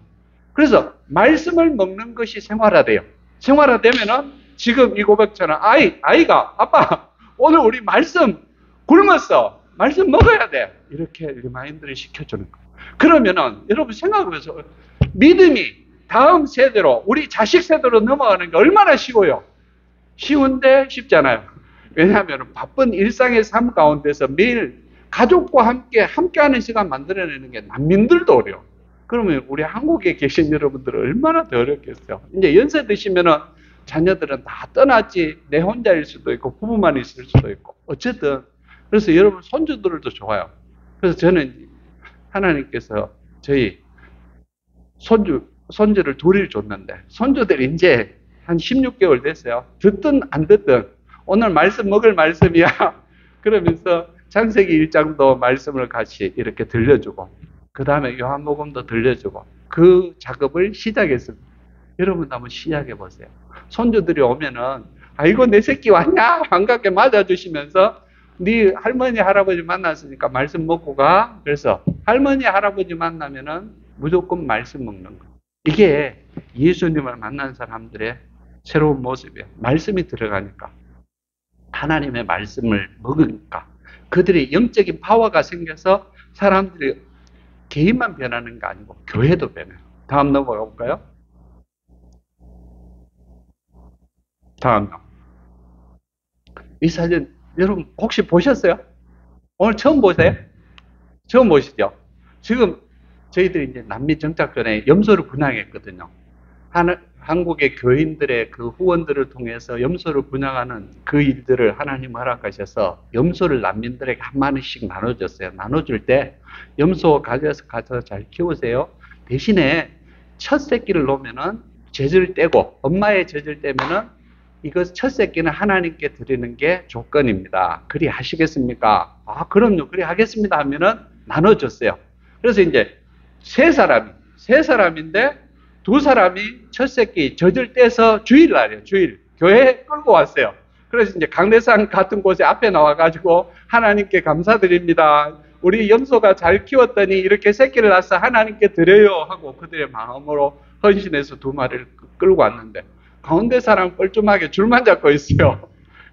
그래서 말씀을 먹는 것이 생활화돼요. 생활화되면은 지금 이 고백처럼 아이가 아빠 오늘 우리 말씀 굶었어. 말씀 먹어야 돼. 이렇게 리마인드를 시켜주는 거예요. 그러면은 여러분 생각해보세요. 믿음이 다음 세대로, 우리 자식 세대로 넘어가는 게 얼마나 쉬워요. 쉬운데 쉽잖아요. 왜냐하면 바쁜 일상의 삶 가운데서 매일 가족과 함께하는 시간 만들어내는 게 난민들도 어려워. 그러면 우리 한국에 계신 여러분들은 얼마나 더 어렵겠어요. 이제 연세 드시면은 자녀들은 다 떠났지, 내 혼자일 수도 있고 부부만 있을 수도 있고 어쨌든. 그래서 여러분 손주들도 좋아요. 그래서 저는 하나님께서 저희 손주를 둘을 줬는데 손주들이 이제 한 16개월 됐어요. 듣든 안 듣든 오늘 말씀 먹을 말씀이야 그러면서 창세기 1장도 말씀을 같이 이렇게 들려주고 그 다음에 요한복음도 들려주고 그 작업을 시작했습니다. 여러분도 한번 시작해 보세요. 손주들이 오면은 아이고 내 새끼 왔냐 반갑게 맞아주시면서 네 할머니 할아버지 만났으니까 말씀 먹고 가. 그래서 할머니 할아버지 만나면은 무조건 말씀 먹는 거. 이게 예수님을 만난 사람들의 새로운 모습이에요. 말씀이 들어가니까, 하나님의 말씀을 먹으니까 그들의 영적인 파워가 생겨서 사람들이 개인만 변하는 게 아니고 교회도 변해요. 다음 넘어가 볼까요? 다음. 이 사진 여러분 혹시 보셨어요? 오늘 처음 보세요? 처음 보시죠? 지금 저희들이 이제 난미 정착 전에 염소를 분양했거든요. 한국의 교인들의 그 후원들을 통해서 염소를 분양하는 그 일들을 하나님 허락하셔서 염소를 난민들에게 한 마리씩 나눠줬어요. 나눠줄 때 염소 가져서 잘 키우세요. 대신에 첫 새끼를 놓으면은 젖을 떼고 엄마의 젖을 떼면은 이거 첫 새끼는 하나님께 드리는 게 조건입니다. 그리 하시겠습니까? 아, 그럼요. 그리 하겠습니다 하면은 나눠줬어요. 그래서 이제 세 사람인데 두 사람이 첫 새끼 젖을 떼서 주일날이에요. 주일. 교회에 끌고 왔어요. 그래서 이제 강대상 같은 곳에 앞에 나와가지고 하나님께 감사드립니다. 우리 염소가 잘 키웠더니 이렇게 새끼를 낳아서 하나님께 드려요 하고 그들의 마음으로 헌신해서 두 마리를 끌고 왔는데 가운데 사람 뻘쭘하게 줄만 잡고 있어요.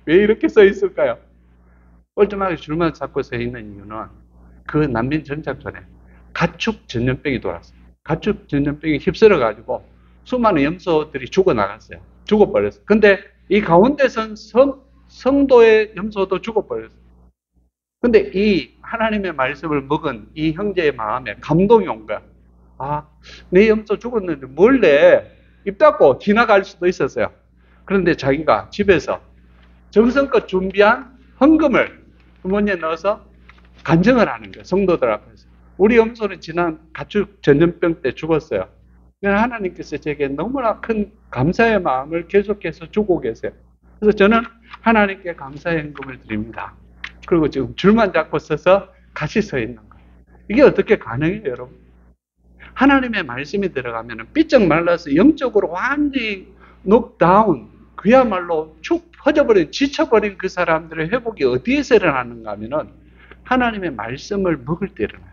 왜 이렇게 써 있을까요? 뻘쭘하게 줄만 잡고 서 있는 이유는 그 난민 정착 전에 가축 전염병이 돌았어요. 가축 전염병이 휩쓸어가지고 수많은 염소들이 죽어나갔어요. 죽어버렸어요. 근데 이 가운데 선 성도의 염소도 죽어버렸어요. 근데 이 하나님의 말씀을 먹은 이 형제의 마음에 감동이 온 거야. 아, 내 염소 죽었는데 뭘 내? 입 닫고 지나갈 수도 있었어요. 그런데 자기가 집에서 정성껏 준비한 헌금을 주머니에 넣어서 간증을 하는 거예요. 성도들 앞에서. 우리 염소는 지난 가축 전염병 때 죽었어요. 하나님께서 제게 너무나 큰 감사의 마음을 계속해서 주고 계세요. 그래서 저는 하나님께 감사의 헌금을 드립니다. 그리고 지금 줄만 잡고 서서 같이 서 있는 거예요. 이게 어떻게 가능해요, 여러분? 하나님의 말씀이 들어가면 삐쩍 말라서 영적으로 완전히 녹다운, 그야말로 축 퍼져버린, 지쳐버린 그 사람들의 회복이 어디에서 일어나는가 하면은 하나님의 말씀을 먹을 때 일어나요.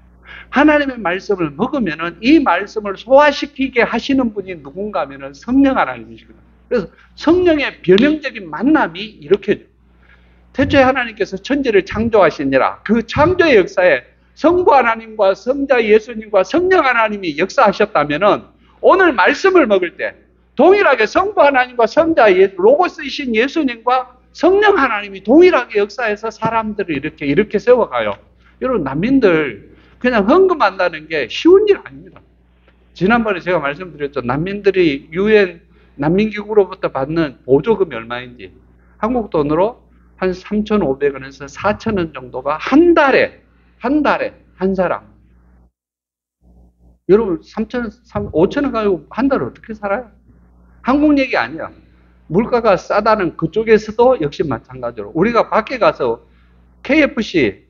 하나님의 말씀을 먹으면은 이 말씀을 소화시키게 하시는 분이 누군가 하면은 성령 하나님이시거든요. 그래서 성령의 변형적인 만남이 이렇게 태초에 하나님께서 천지를 창조하시니라. 그 창조의 역사에 성부 하나님과 성자 예수님과 성령 하나님이 역사하셨다면은 오늘 말씀을 먹을 때 동일하게 성부 하나님과 성자 로고스이신 예수님과 성령 하나님이 동일하게 역사해서 사람들을 이렇게 세워가요. 여러분, 난민들 그냥 헌금한다는 게 쉬운 일 아닙니다. 지난번에 제가 말씀드렸죠. 난민들이 유엔 난민기구로부터 받는 보조금이 얼마인지 한국 돈으로 한 3,500원에서 4,000원 정도가 한 달에 한 사람. 여러분 5,000원 가지고 한 달을 어떻게 살아요? 한국 얘기 아니야. 물가가 싸다는 그쪽에서도 역시 마찬가지로 우리가 밖에 가서 KFC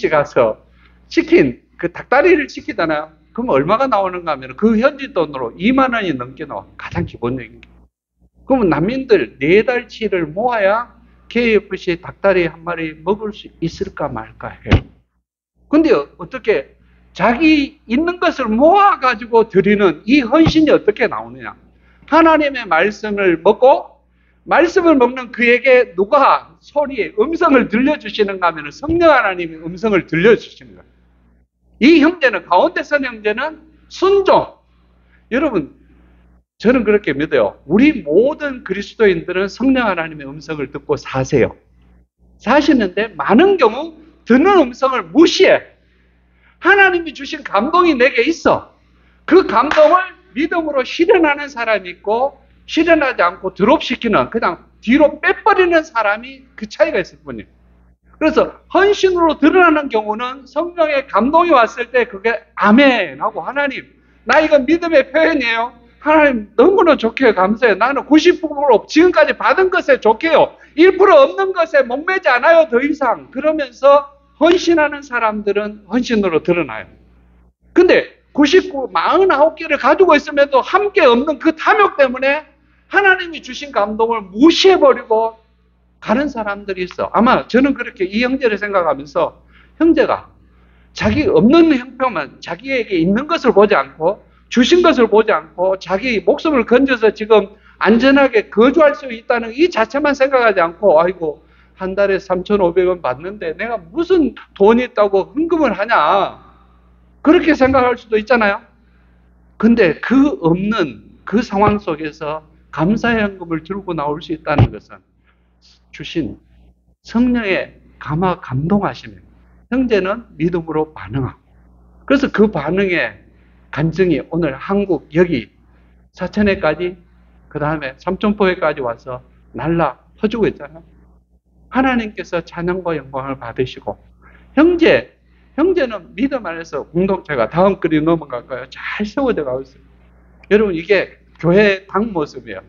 가서 치킨 그 닭다리를 시키잖아요. 그럼 얼마가 나오는가 하면 그 현지 돈으로 2만 원이 넘게 나와. 가장 기본적인 게. 그러면 난민들 4달치를 모아야 KFC 닭다리 한 마리 먹을 수 있을까 말까 해요. 근데 어떻게 자기 있는 것을 모아가지고 드리는 이 헌신이 어떻게 나오느냐. 하나님의 말씀을 먹고 말씀을 먹는 그에게 누가 소리에 음성을 들려주시는가 하면 성령 하나님이 음성을 들려주시는 거예요. 이 형제는, 가운데 선 형제는 순종. 여러분, 저는 그렇게 믿어요. 우리 모든 그리스도인들은 성령 하나님의 음성을 듣고 사세요. 사시는데 많은 경우 듣는 음성을 무시해. 하나님이 주신 감동이 내게 있어. 그 감동을 믿음으로 실현하는 사람이 있고 실현하지 않고 드롭시키는, 그냥 뒤로 빼버리는 사람이 그 차이가 있을 뿐이에요. 그래서 헌신으로 드러나는 경우는 성령의 감동이 왔을 때 그게 아멘 하고, 하나님 나 이건 믿음의 표현이에요. 하나님 너무나 좋게요. 감사해요. 나는 90% 지금까지 받은 것에 좋게요. 1% 없는 것에 목매지 않아요. 더 이상. 그러면서 헌신하는 사람들은 헌신으로 드러나요. 근데 99, 49개를 가지고 있음에도 함께 없는 그 탐욕 때문에 하나님이 주신 감동을 무시해버리고 가는 사람들이 있어. 아마 저는 그렇게 이 형제를 생각하면서, 형제가 자기 없는 형편만, 자기에게 있는 것을 보지 않고 주신 것을 보지 않고 자기 목숨을 건져서 지금 안전하게 거주할 수 있다는 이 자체만 생각하지 않고, 아이고 한 달에 3,500원 받는데 내가 무슨 돈이 있다고 헌금을 하냐, 그렇게 생각할 수도 있잖아요. 근데 그 없는 그 상황 속에서 감사의 헌금을 들고 나올 수 있다는 것은 주신 성령의 감동하심에 형제는 믿음으로 반응하고, 그래서 그 반응의 간증이 오늘 한국 여기 사천에까지, 그 다음에 삼천포에까지 와서 날라 퍼주고 있잖아요. 하나님께서 찬양과 영광을 받으시고, 형제는 믿음 안에서 공동체가, 다음 글이 넘어갈까요? 잘 세워져 가고 있어요. 여러분, 이게 교회 당 모습이에요.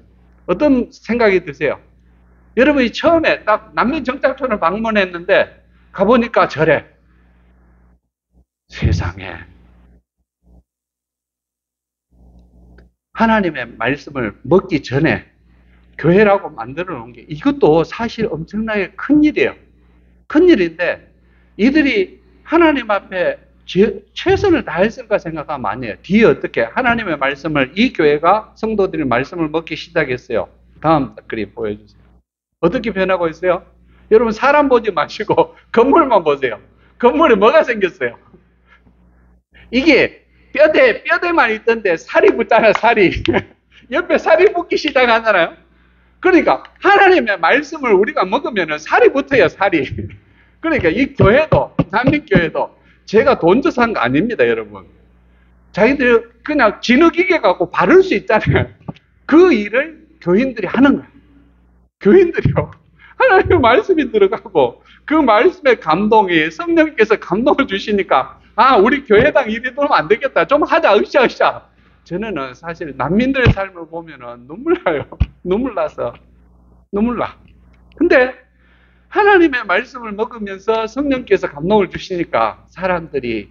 어떤 생각이 드세요? 여러분이 처음에 딱 난민정착촌을 방문했는데 가보니까 저래. 세상에 하나님의 말씀을 먹기 전에 교회라고 만들어 놓은 게, 이것도 사실 엄청나게 큰 일이에요. 큰 일인데 이들이 하나님 앞에 최선을 다했을까 생각하면 아니에요. 뒤에 어떻게 하나님의 말씀을, 이 교회가 성도들이 말씀을 먹기 시작했어요. 다음 그림 보여주세요. 어떻게 변하고 있어요? 여러분, 사람 보지 마시고 건물만 보세요. 건물에 뭐가 생겼어요? 이게 뼈대만 있던데 살이 붙잖아요. 살이 옆에 살이 붙기 시작하잖아요. 그러니까 하나님의 말씀을 우리가 먹으면 살이 붙어요. 살이. 그러니까 이 교회도, 난민교회도 제가 돈 줘서 한 거 아닙니다, 여러분. 자기들 그냥 진흙이게 갖고 바를 수 있잖아요. 그 일을 교인들이 하는 거예요. 교인들이요. 하나님의 말씀이 들어가고 그 말씀의 감동이, 성령께서 감동을 주시니까, 아, 우리 교회당 일이 들어오면 안 되겠다. 좀 하자, 으쌰으쌰. 저는 사실 난민들의 삶을 보면은 눈물 나요. 눈물 나서. 눈물 나. 근데 하나님의 말씀을 먹으면서 성령께서 감동을 주시니까 사람들이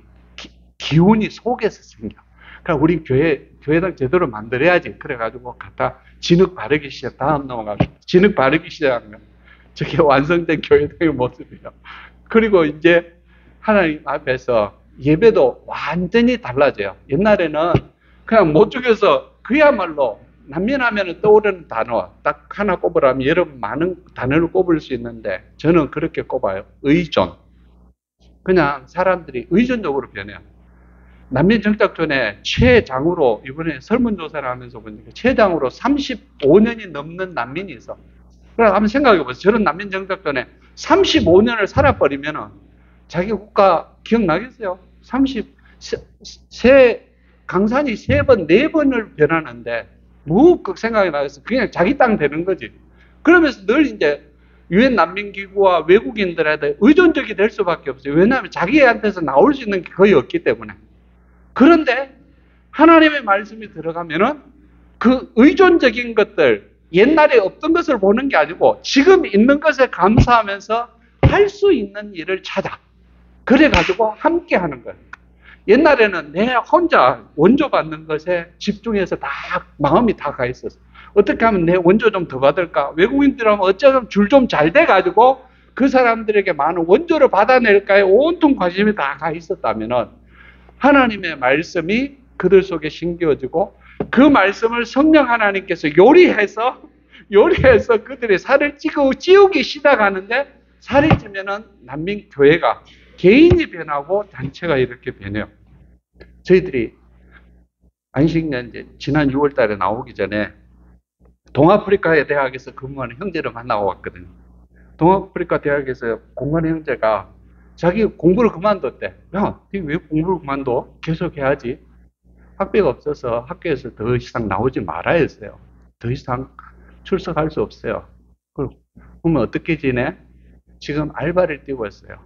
기운이 속에서 생겨. 그러니까 우리 교회당 제대로 만들어야지. 그래가지고 갖다 진흙 바르기 시작. 다음 넘어가서 진흙 바르기 시작하면 저게 완성된 교회당의 모습이에요. 그리고 이제 하나님 앞에서 예배도 완전히 달라져요. 옛날에는 그냥 못 죽여서, 그야말로 난민하면 떠오르는 단어 딱 하나 꼽으라면 여러분 많은 단어를 꼽을 수 있는데, 저는 그렇게 꼽아요. 의존. 그냥 사람들이 의존적으로 변해요. 난민 정착촌에 최장으로, 이번에 설문조사를 하면서 보니까 최장으로 35년이 넘는 난민이 있어. 그럼 한번 생각해 보세요. 저런 난민 정착촌에 35년을 살아버리면은 자기 국가 기억나겠어요? 강산이 3번, 4번을 변하는데 무급 생각이 나서 그냥 자기 땅 되는 거지. 그러면서 늘 이제 유엔 난민기구와 외국인들한테 의존적이 될 수밖에 없어요. 왜냐하면 자기한테서 나올 수 있는 게 거의 없기 때문에. 그런데 하나님의 말씀이 들어가면은 그 의존적인 것들, 옛날에 없던 것을 보는 게 아니고 지금 있는 것에 감사하면서 할 수 있는 일을 찾아. 그래가지고 함께 하는 거예요. 옛날에는 내 혼자 원조 받는 것에 집중해서 다 마음이 다 가 있었어. 어떻게 하면 내 원조 좀 더 받을까? 외국인들하면 어쩌면 줄 좀 잘 돼가지고 그 사람들에게 많은 원조를 받아낼까에 온통 관심이 다 가 있었다면은, 하나님의 말씀이 그들 속에 심겨지고 그 말씀을 성령 하나님께서 요리해서 요리해서 그들이 살을 찌우기 시작하는데 살이 찌면은 난민교회가 개인이 변하고 단체가 이렇게 변해요. 저희들이 안식년제 지난 6월 달에 나오기 전에 동아프리카의 대학에서 근무하는 형제를 만나고 왔거든요. 동아프리카 대학에서 공관 형제가 자기 공부를 그만뒀대. 야, 왜 공부를 그만둬? 계속 해야지. 학비가 없어서 학교에서 더 이상 나오지 말아야 했어요. 더 이상 출석할 수 없어요. 그러면 어떻게 지내? 지금 알바를 뛰고 있어요.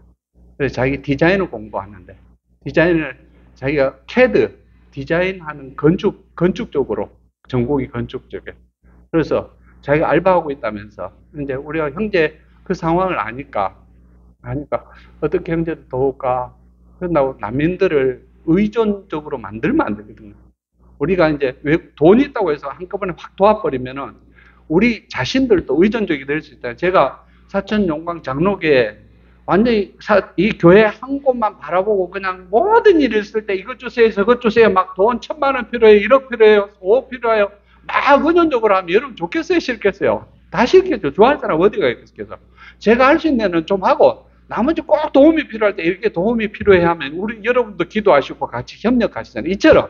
그래서 자기 디자인을 공부하는데, 디자인을 자기가 CAD 디자인하는 건축 쪽으로, 전공이 건축 쪽에. 그래서 자기가 알바하고 있다면서, 이제 우리가 형제 그 상황을 아니까 어떻게 형제를 도울까? 그런다고 난민들을 의존적으로 만들면 안 되거든요. 우리가 이제 왜 돈이 있다고 해서 한꺼번에 확 도와버리면은 우리 자신들도 의존적이 될 수 있다. 제가 사천 용광 장로교에 완전히 이 교회 한 곳만 바라보고 그냥 모든 일을 쓸 때 이것 주세요, 저것 주세요, 막 돈 1,000만 원 필요해요, 1억 필요해요, 5억 필요해요. 막 의존적으로 하면 여러분 좋겠어요, 싫겠어요? 다 싫겠죠. 좋아할 사람 어디가 있겠어. 제가 할 수 있는 데는 좀 하고 나머지 꼭 도움이 필요할 때 이렇게 도움이 필요해 하면 우리 여러분도 기도하시고 같이 협력하시잖아요. 이처럼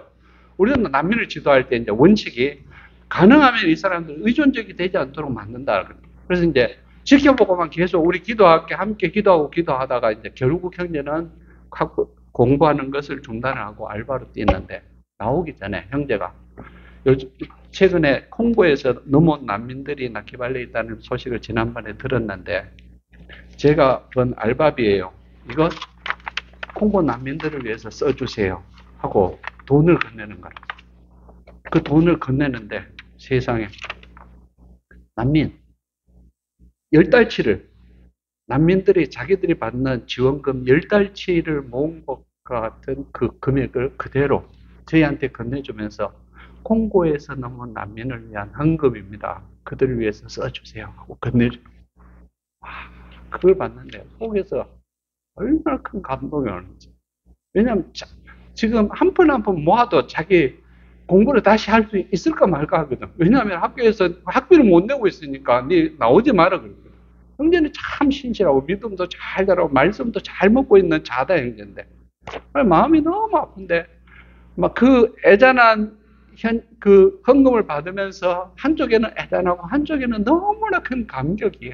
우리는 난민을 지도할 때 이제 원칙이 가능하면 이 사람들 의존적이 되지 않도록 만든다. 그래서 이제 지켜보고만 계속 우리 기도할게 함께 기도하고 기도하다가 이제 결국 형제는 공부하는 것을 중단하고 알바로 뛰는데 나오기 전에 형제가 최근에 콩고에서 넘어온 난민들이 나키발레에 있다는 소식을 지난번에 들었는데 제가 번 알바비예요. 이거 콩고 난민들을 위해서 써주세요 하고 돈을 건네는 거예요. 그 돈을 건네는데 세상에 난민 10달치를 난민들이 자기들이 받는 지원금 10달치를 모은 것 같은 그 금액을 그대로 저희한테 건네주면서 콩고에서 넘어온 난민을 위한 헌금입니다. 그들을 위해서 써주세요 하고 건네줘요. 그걸 봤는데 속에서 얼마나 큰 감동이 오는지. 왜냐하면 지금 한 푼 한 푼 모아도 자기 공부를 다시 할 수 있을까 말까 하거든. 왜냐하면 학교에서 학비를 못 내고 있으니까 네 나오지 마라 그러거든. 형제는 참 신실하고 믿음도 잘 잘하고 말씀도 잘 먹고 있는 자다 형제인데 마음이 너무 아픈데 막 그 애잔한 그 헌금을 받으면서 한쪽에는 애잔하고 한쪽에는 너무나 큰 감격이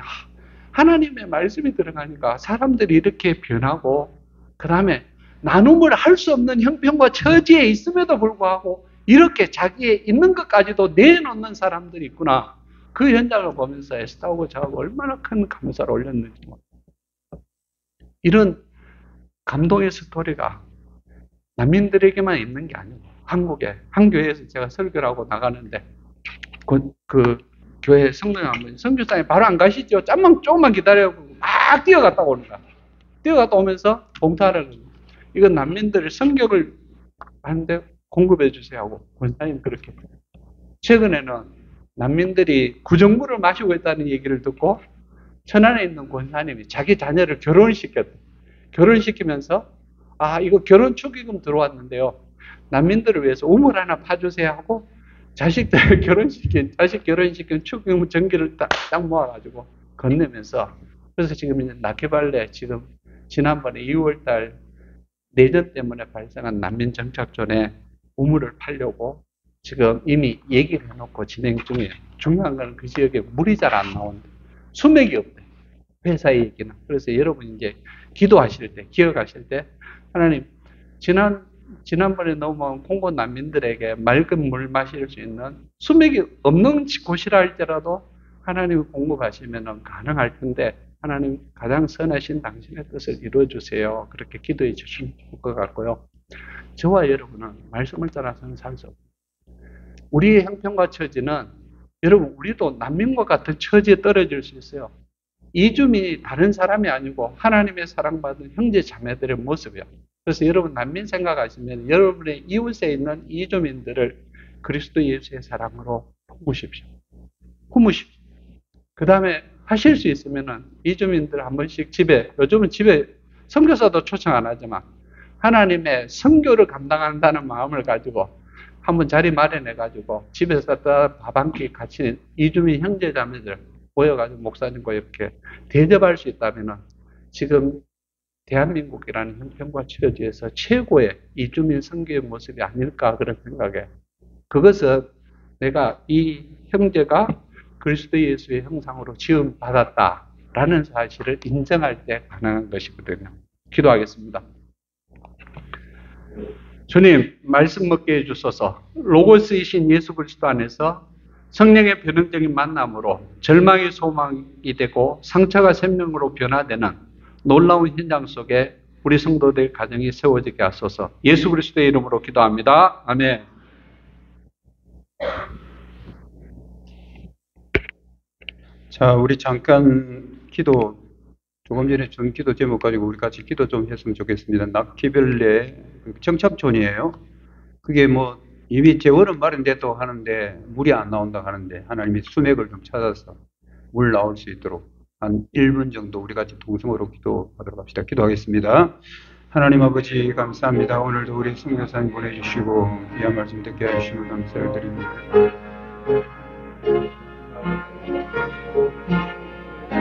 하나님의 말씀이 들어가니까 사람들이 이렇게 변하고 그 다음에 나눔을 할 수 없는 형편과 처지에 있음에도 불구하고 이렇게 자기의 있는 것까지도 내놓는 사람들이 있구나. 그 현장을 보면서 에스타하고 저하고 얼마나 큰 감사를 올렸는지 이런 감동의 스토리가 난민들에게만 있는 게 아니고 한국에 한 교회에서 제가 설교를 하고 나가는데 그 교회 성도님 한 분 선교사님 바로 안 가시죠? 조금만 기다려고 막 뛰어갔다 오는 거야. 뛰어갔다 오면서 봉사하라는 거야. 이건 난민들을 성격을 하는데 공급해 주세요 하고 권사님 그렇게. 최근에는 난민들이 구정물을 마시고 있다는 얘기를 듣고 천안에 있는 권사님이 자기 자녀를 결혼시켰대. 결혼시키면서 이거 결혼 축의금 들어왔는데요. 난민들을 위해서 우물 하나 파주세요 하고 자식 결혼시킨 축의금 전기를 딱 모아가지고 건네면서 그래서 지금 이제 나케발레 지금 지난번에 2월달 내전 때문에 발생한 난민 정착존에 우물을 팔려고 지금 이미 얘기를 해놓고 진행 중이에요. 중요한 건 그 지역에 물이 잘 안 나온다. 수맥이 없대. 회사의 얘기는. 그래서 여러분 이제 기도하실 때, 기억하실 때 하나님 지난번에 넘어온 콩고 난민들에게 맑은 물 마실 수 있는 수맥이 없는 곳이라 할지라도 하나님이 공급하시면 가능할 텐데 하나님 가장 선하신 당신의 뜻을 이루어주세요. 그렇게 기도해 주시면 좋을 것 같고요. 저와 여러분은 말씀을 따라서는 살 수 없어요. 우리의 형편과 처지는 여러분 우리도 난민과 같은 처지에 떨어질 수 있어요. 이주민이 다른 사람이 아니고 하나님의 사랑받은 형제 자매들의 모습이에요. 그래서 여러분 난민 생각하시면 여러분의 이웃에 있는 이주민들을 그리스도 예수의 사랑으로 품으십시오. 그 다음에 하실 수 있으면 이주민들 한 번씩 요즘은 집에 선교사도 초청 안 하지만 하나님의 선교를 감당한다는 마음을 가지고 한번 자리 마련해가지고 집에서 밥 한 끼 같이 이주민 형제자매들 모여가지고 목사님과 이렇게 대접할 수 있다면은 지금 대한민국이라는 형편과 처지에서 최고의 이주민 선교의 모습이 아닐까 그런 생각에 그것은 내가 이 형제가 그리스도 예수의 형상으로 지음 받았다라는 사실을 인정할 때 가능한 것이거든요. 기도하겠습니다. 주님, 말씀 먹게 해주소서. 로고스이신 예수 그리스도 안에서 성령의 변형적인 만남으로 절망이 소망이 되고 상처가 생명으로 변화되는 놀라운 현장 속에 우리 성도들 가정이 세워지게 하소서. 예수 그리스도의 이름으로 기도합니다. 아멘. 자, 우리 잠깐 기도, 조금 전에 전 기도 제목 가지고 우리 같이 기도 좀 했으면 좋겠습니다. 낙키별내 정착촌이에요. 그게 뭐 이미 재원은 마련돼도 하는데 물이 안 나온다 하는데 하나님이 수맥을 좀 찾아서 물 나올 수 있도록 한 1분 정도 우리 같이 동성으로 기도하도록 합시다. 기도하겠습니다. 하나님 아버지 감사합니다. 오늘도 우리 선교사님 보내주시고 귀한 말씀 듣게 해주시면 감사를 드립니다.